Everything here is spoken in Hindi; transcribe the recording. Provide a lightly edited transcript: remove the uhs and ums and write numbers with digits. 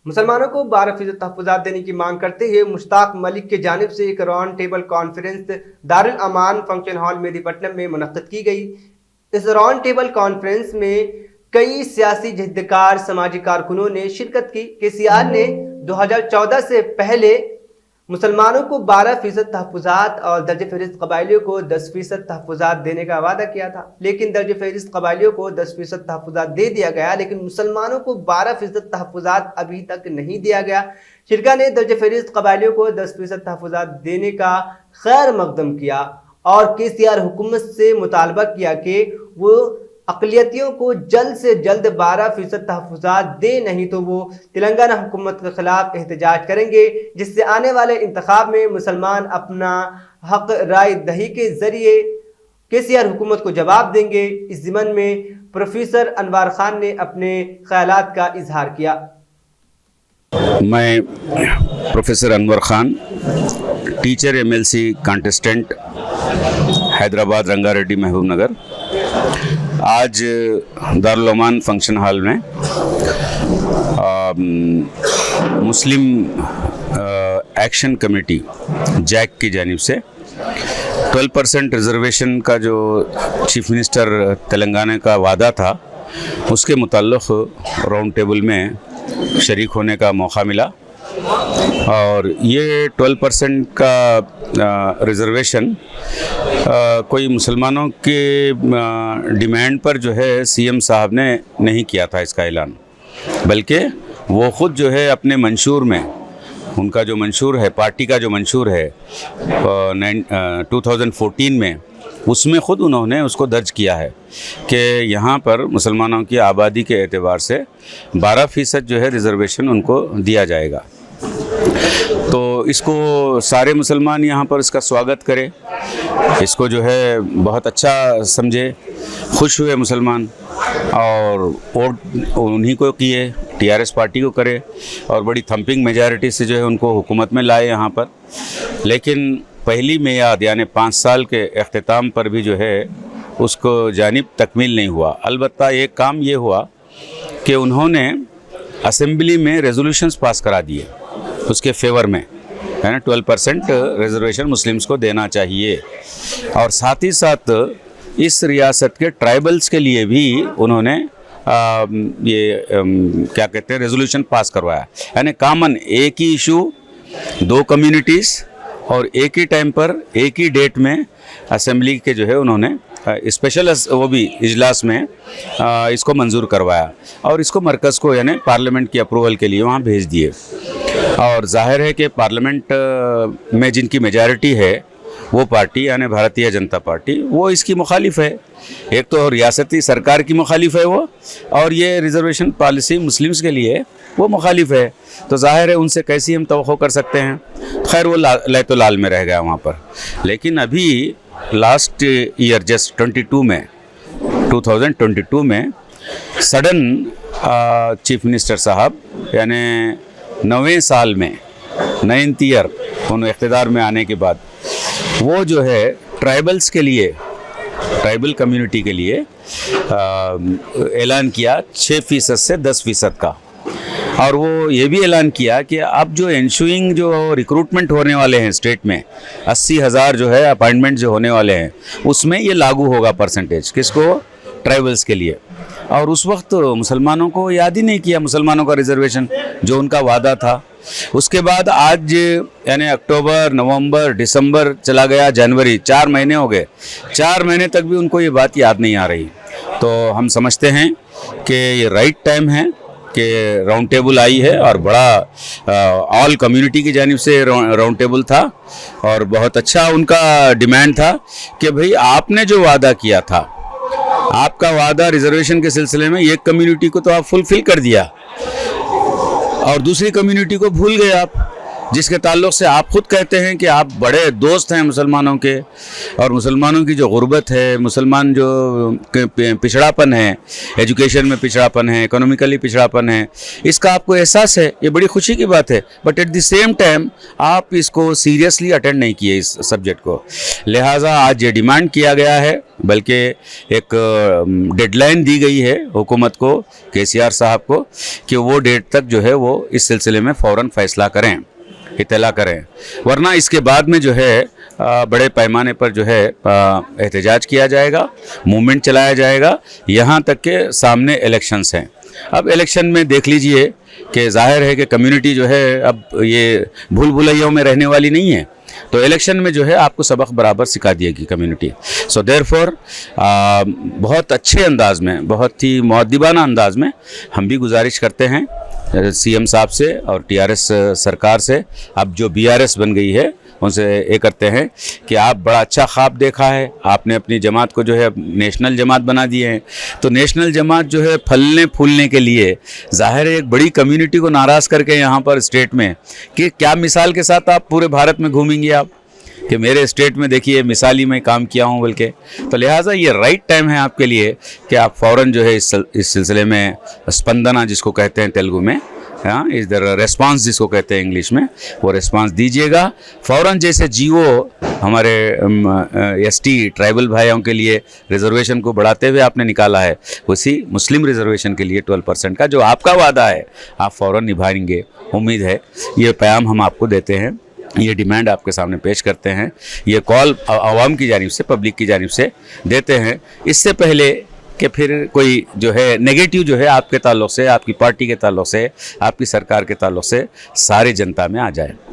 मुसलमानों को 12% तहफ़्फ़ुज़ात देने की मांग करते हुए मुश्ताक मलिक की जानिब से एक राउंड टेबल कॉन्फ्रेंस दारुल अमान फंक्शन हॉल मेदीपट्टनम में मुनक़्क़िद की गई। इस राउंड टेबल कॉन्फ्रेंस में कई सियासी जद्दकार समाजी कारकुनों ने शिरकत की। केसीआर ने 2014 से पहले मुसलमानों को 12% तहफ़्फ़ुज़ात और दर्ज फ़हरिस्त कबाइलियों को 10% तहफ़्फ़ुज़ात देने का वादा किया था, लेकिन दर्ज फ़हरिस्त कबाइलियों को 10% तहफ़्फ़ुज़ात दे दिया गया, लेकिन मुसलमानों को 12% तहफ़्फ़ुज़ात अभी तक नहीं दिया गया। शिरका ने दर्ज फ़हरिस्त कबाइलियों को 10% तहफ़्फ़ुज़ात देने का खैर मकदम किया और केसीआर हुकूमत से मुतालबा किया कि वो अक़लियतियों को जल्द से जल्द 12% तहफ़्फ़ुज़ात दे, नहीं तो वो तेलंगाना हुकूमत के ख़िलाफ़ एहतजाज करेंगे, जिससे आने वाले इंतखाब में मुसलमान अपना हक़ राय दही के ज़रिए केसीआर हुकूमत को जवाब देंगे। इस ज़िमन में प्रोफेसर अनवर खान ने अपने ख़यालात का इजहार किया। मैं professor Anwar Khan, teacher MLC contestant, Hyderabad, Rangareddy, महबूब नगर, आज दारुल अमान फंक्शन हॉल में मुस्लिम एक्शन कमेटी जैक की जानिब से 12% रिजर्वेशन का जो चीफ मिनिस्टर तेलंगाना का वादा था, उसके मुताल्लिक़ राउंड टेबल में शरीक होने का मौका मिला। और ये 12% का रिज़र्वेशन कोई मुसलमानों के डिमांड पर जो है सीएम साहब ने नहीं किया था इसका ऐलान, बल्कि वो ख़ुद जो है अपने मंशूर में, उनका जो मंशूर है, पार्टी का जो मंशूर है 2014 में, उसमें ख़ुद उन्होंने उसको दर्ज किया है कि यहाँ पर मुसलमानों की आबादी के एतबार से 12% जो है रिज़र्वेशन उनको दिया जाएगा। तो इसको सारे मुसलमान यहाँ पर इसका स्वागत करें, इसको जो है बहुत अच्छा समझे, खुश हुए मुसलमान और वोट उन्हीं को किए, टीआरएस पार्टी को करे और बड़ी थंपिंग मेजॉरिटी से जो है उनको हुकूमत में लाए यहाँ पर। लेकिन पहली मियाद यानी 5 साल के अख्तिताम पर भी जो है उसको जानिब तकमील नहीं हुआ। अलबत्ता एक काम ये हुआ कि उन्होंने असेंबली में रेजोल्यूशंस पास करा दिए उसके फेवर में, है ना, 12% रिजर्वेशन मुस्लिम्स को देना चाहिए। और साथ ही साथ इस रियासत के ट्राइबल्स के लिए भी उन्होंने क्या कहते हैं, रेजोल्यूशन पास करवाया, यानी कॉमन एक ही इशू, 2 कम्युनिटीज़ और एक ही टाइम पर एक ही डेट में असेंबली के जो है उन्होंने स्पेशल वो भी इजलास में इसको मंजूर करवाया और इसको मरकज़ को यानी पार्लियामेंट की अप्रूवल के लिए वहाँ भेज दिए। और जाहिर है कि पार्लियामेंट में जिनकी मेजॉरिटी है वो पार्टी यानी भारतीय जनता पार्टी, वो इसकी मुखालिफ है। एक तो रियासती सरकार की मुखालिफ है वो, और ये रिजर्वेशन पॉलिसी मुस्लिम्स के लिए वो मुखालिफ है। तो जाहिर है उनसे कैसी हम तवक्को कर सकते हैं। खैर वो लै तो लाल में रह गया वहाँ पर। लेकिन अभी लास्ट ईयर जस्ट 2022 में सडन चीफ मिनिस्टर साहब यानी 9वें साल में 9th ईयर उन्होंने इख्तिदार में आने के बाद वो जो है ट्राइबल्स के लिए, ट्राइबल कम्युनिटी के लिए ऐलान किया 6% से 10% का। और वो ये भी ऐलान किया कि अब जो एंशुइंग जो रिक्रूटमेंट होने वाले हैं स्टेट में 80,000 जो है अपॉइंटमेंट जो होने वाले हैं उसमें ये लागू होगा परसेंटेज, किसको, ट्राइबल्स के लिए। और उस वक्त मुसलमानों को याद ही नहीं किया, मुसलमानों का रिजर्वेशन जो उनका वादा था। उसके बाद आज यानी अक्टूबर, नवंबर, दिसंबर चला गया, जनवरी, 4 महीने हो गए, 4 महीने तक भी उनको ये बात याद नहीं आ रही। तो हम समझते हैं कि ये राइट टाइम है कि राउंड टेबल आई है और बड़ा ऑल कम्युनिटी की जानिब से राउंड टेबल था और बहुत अच्छा उनका डिमांड था कि भाई आपने जो वादा किया था, आपका वादा रिजर्वेशन के सिलसिले में एक कम्युनिटी को तो आप फुलफिल कर दिया और दूसरी कम्युनिटी को भूल गए आप। जिसके ताल्लुक़ से आप खुद कहते हैं कि आप बड़े दोस्त हैं मुसलमानों के, और मुसलमानों की जो गुर्बत है, मुसलमान जो पिछड़ापन है, एजुकेशन में पिछड़ापन है, इकोनॉमिकली पिछड़ापन है, इसका आपको एहसास है, ये बड़ी खुशी की बात है। But at the same time आप इसको सीरियसली अटेंड नहीं किए इस सब्जेक्ट को, लिहाजा आज ये डिमांड किया गया है, बल्कि एक डेडलाइन दी गई है हुकूमत को, केसीआर साहब को, कि वो डेट तक जो है वो इस सिलसिले में फ़ौरन फ़ैसला करें, इत्तला करें, वरना इसके बाद में जो है बड़े पैमाने पर जो है एहतजाज किया जाएगा, मूवमेंट चलाया जाएगा, यहाँ तक के सामने इलेक्शंस हैं। अब इलेक्शन में देख लीजिए कि जाहिर है कि कम्युनिटी जो है अब ये भूल भुलैयों में रहने वाली नहीं है, तो इलेक्शन में जो है आपको सबक बराबर सिखा देगी कम्युनिटी। सो देयरफॉर बहुत अच्छे अंदाज में, बहुत ही मुअद्दिबाना अंदाज में हम भी गुजारिश करते हैं सीएम साहब से और टीआरएस सरकार से, अब जो बीआरएस बन गई है उनसे ये करते हैं कि आप बड़ा अच्छा ख्वाब देखा है, आपने अपनी जमात को जो है नेशनल जमात बना दिए हैं, तो नेशनल जमात जो है फलने फूलने के लिए ज़ाहिर है एक बड़ी कम्युनिटी को नाराज़ करके यहाँ पर स्टेट में, कि क्या मिसाल के साथ आप पूरे भारत में घूमेंगे आप कि मेरे स्टेट में देखिए मिसाली मैं काम किया हूँ बल्कि। तो लिहाजा ये राइट टाइम है आपके लिए कि आप फ़ौरन जो है इस सिलसिले में स्पंदना जिसको कहते हैं तेलुगु में, हाँ, इधर रेस्पॉन्स जिसको कहते हैं इंग्लिश में, वो रेस्पॉन्स दीजिएगा फ़ौरन। जैसे जीओ हमारे एसटी ट्राइबल भाइयों के लिए रिजर्वेशन को बढ़ाते हुए आपने निकाला है, उसी मुस्लिम रिजर्वेशन के लिए 12% का जो आपका वादा है आप फ़ौरन निभाएंगे, उम्मीद है। ये पैगाम हम आपको देते हैं, ये डिमांड आपके सामने पेश करते हैं, ये कॉल आवाम की जानिब से, पब्लिक की जानिब से देते हैं, इससे पहले कि फिर कोई जो है नेगेटिव जो है आपके ताल्लुक़ से, आपकी पार्टी के ताल्लुक़ से, आपकी सरकार के ताल्लुक़ से सारी जनता में आ जाए।